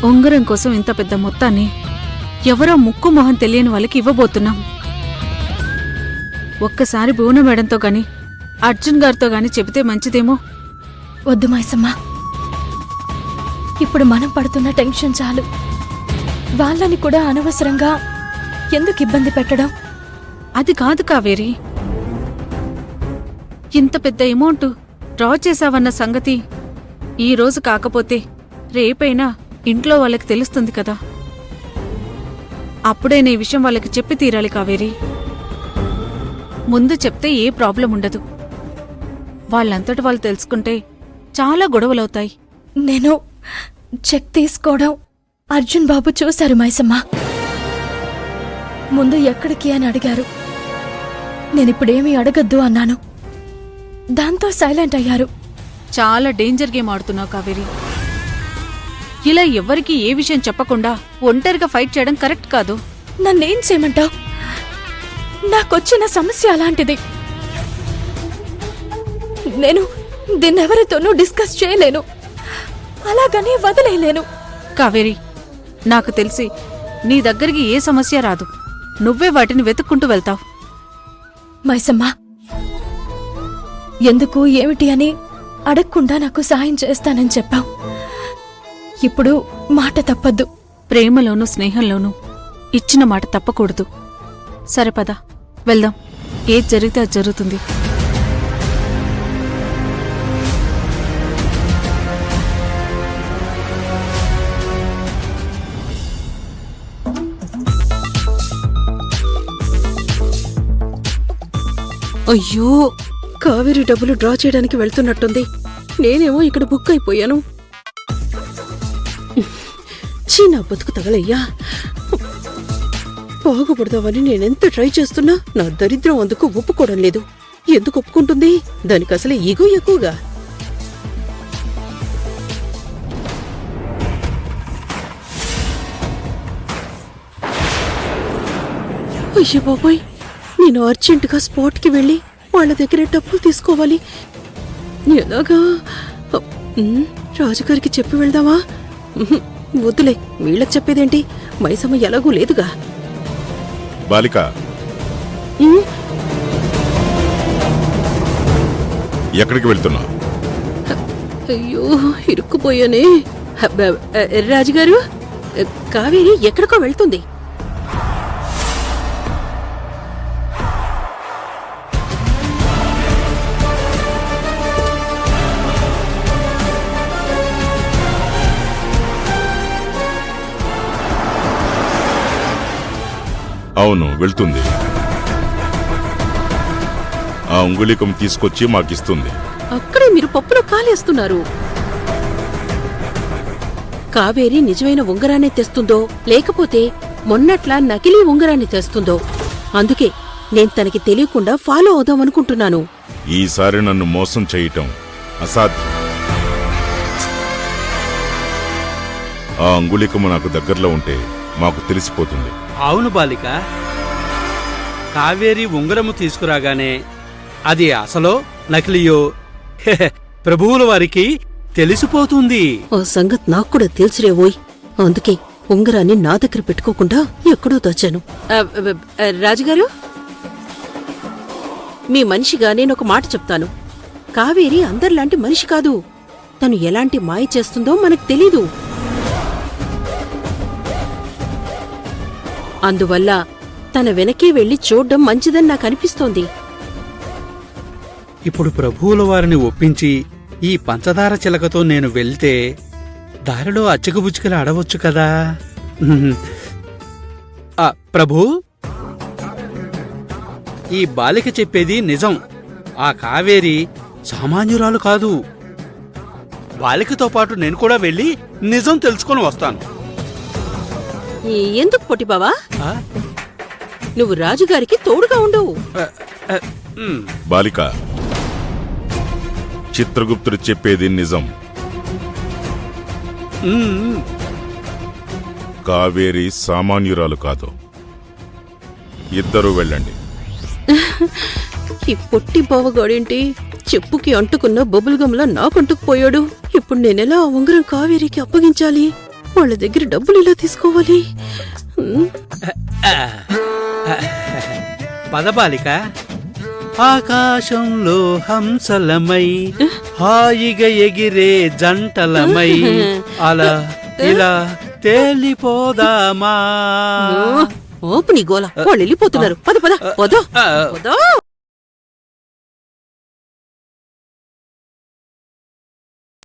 ఉంగరం కోసం ఇంత పెద్ద మొత్తాన్ని ఎవరో ముక్కు మొహం తెలియని వాళ్ళకి ఇవ్వబోతున్నాం. ఒక్కసారి భువన మేడంతో గాని అర్జున్ గారితో గాని చెబితే మంచిదేమో. వద్దు మైసమ్మ, ఇప్పుడు మనం పడుతున్న టెన్షన్ చాలు. వాళ్ళని కూడా అనవసరంగా ఎందుకు ఇబ్బంది పెట్టడం? అది కాదు కావేరి, ఇంత పెద్ద అమౌంట్ డ్రా చేశావన్న సంగతి ఈ రోజు కాకపోతే రేపైనా ఇంట్లో వాళ్ళకి తెలుస్తుంది కదా. అప్పుడే నీ విషయం వాళ్ళకి చెప్పి తీరాలి కావేరి. ముందు చెప్తే ఏ ప్రాబ్లం ఉండదు. వాళ్ళంతటి వాళ్ళు తెలుసుకుంటే చాలా గొడవలవుతాయి. నేను చెక్ తీసుకోవడం అర్జున్ బాబు చూశారు మైసమ్మ. ముందు ఎక్కడికి అని అడిగారు. నేనిప్పుడేమీ అడగద్దు అన్నాను. దాంతో సైలెంట్ అయ్యారు. చాలా డేంజర్ గేమ్ ఆడుతున్నావు కావేరి. ఇలా ఎవ్వరికీ ఏ విషయం చెప్పకుండా ఒంటరిగా ఫైట్ చేయడం కరెక్ట్ కాదు. నన్నేం చేయమంటావు? నాకొచ్చిన సమస్య అలాంటిది. నేను దీన్నెవరితోనూ డిస్కస్ చేయలేను, అలాగని వదిలేయలేను. కావేరి, నాకు తెలిసి నీ దగ్గరికి ఏ సమస్య రాదు. నువ్వే వాటిని వెతుక్కుంటూ వెళ్తావు. మైసమ్మ, ఎందుకు ఏమిటి అని అడగకుండా నాకు సాయం చేస్తానని చెప్పావు. ఇప్పుడు మాట తప్పద్దు. ప్రేమలోనూ స్నేహంలోనూ ఇచ్చిన మాట తప్పకూడదు. సరే పద, వెళ్దాం. ఏది జరిగితే అది జరుగుతుంది. అయ్యో, కావేరి డబ్బులు డ్రా చేయడానికి వెళ్తున్నట్టుంది. నేనేమో ఇక్కడ బుక్ అయిపోయాను. నా బతుకు తగలయ్యా. బాగుపడదామని నేనెంత ట్రై చేస్తున్నా నా దరిద్రం అందుకు ఒప్పుకోవడం లేదు. ఎందుకు ఒప్పుకుంటుంది? దానికి అసలే ఈగో ఎక్కువగా. అయ్యో బాబోయ్, నేను అర్జెంటుగా స్పాట్కి వెళ్ళి వాళ్ళ దగ్గర డబ్బులు తీసుకోవాలి. ఎలాగా? రాజుగారికి చెప్పి వెళ్దామా? వద్దులే, వీళ్ళకి చెప్పేదేంటి? మైసమ్మ ఎలాగూ లేదుగా. బాలిక, ఎక్కడికి వెళ్తున్నా? అయ్యో, ఇరుక్కుపోయానే. రాజుగారు, కావేరి ఎక్కడికో వెళ్తుంది. అవును, వెళ్తుంది. ఆ అంగుళికం తీసుకొచ్చి మాకిస్తుంది. అక్కడే మీరు పప్పులో కాలేస్తున్నారు. కావేరి నిజమైన ఉంగరాన్ని తెస్తుందో లేకపోతే మొన్నట్లా నకిలీ ఉంగరాన్ని తెస్తుందో, అందుకే నేను తనకి తెలియకుండా ఫాలో అవుదామనుకుంటున్నాను. ఈసారి నన్ను మోసం చేయటం అసాధ్యం. ఆ అంగుళికము నాకు దగ్గరలో ఉంటే మాకు తెలిసిపోతుంది. అవును బాలిక, కావేరి ఉంగరము తీసుకురాగానే అది అసలో నకిలీయో ప్రభువుల వారికి తెలిసిపోతుంది. ఆ సంగతి నాకు కూడా తెలుసురేవోయ్. అందుకే ఉంగరాన్ని నా దగ్గర పెట్టుకోకుండా ఎక్కడో దాచాను. రాజుగారు, మీ మనిషిగా నేనొక మాట చెప్తాను. కావేరి అందరిలాంటి మనిషి కాదు. తను ఎలాంటి మాయ చేస్తుందో మనకు తెలీదు. అందువల్ల తన వెనకే వెళ్లి చూడ్డం మంచిదని నాకు అనిపిస్తోంది. ఇప్పుడు ప్రభువుల వారిని ఒప్పించి ఈ పంచదార చిలకతో నేను వెళ్తే దారిలో అచ్చకబుచ్చుకలు ఆడవచ్చు కదా. ప్రభు, ఈ బాలిక చెప్పేది నిజం. ఆ కావేరి సామాన్యురాలు కాదు. బాలికతో పాటు నేను కూడా వెళ్ళి నిజం తెలుసుకొని వస్తాను. ఎందుకు పొట్టిబావా? నువ్వు రాజుగారికి తోడుగా ఉండవు. బాలిక, చిత్రగుప్తుడు చెప్పేది నిజం. కావేరి సామాన్యురాలు కాదు. ఇద్దరూ వెళ్ళండి. ఈ పొట్టి బావగాడేంటి చెప్పుకి అంటుకున్న బబుల్ గమ్లా నాకంటుకుపోయాడు? ఇప్పుడు నేనెలా ఆ ఉంగరం కావేరికి అప్పగించాలి? వాళ్ళ దగ్గర డబ్బులు ఎలా తీసుకోవాలి? పదబాలిక, ఆకాశంలో హంసలమై హాయిగా ఎగిరే జంటలమై అలా ఇలా తేలిపోదామా. ఓపు నీ గోల, వాళ్ళు వెళ్ళిపోతున్నారు. పద పద పద.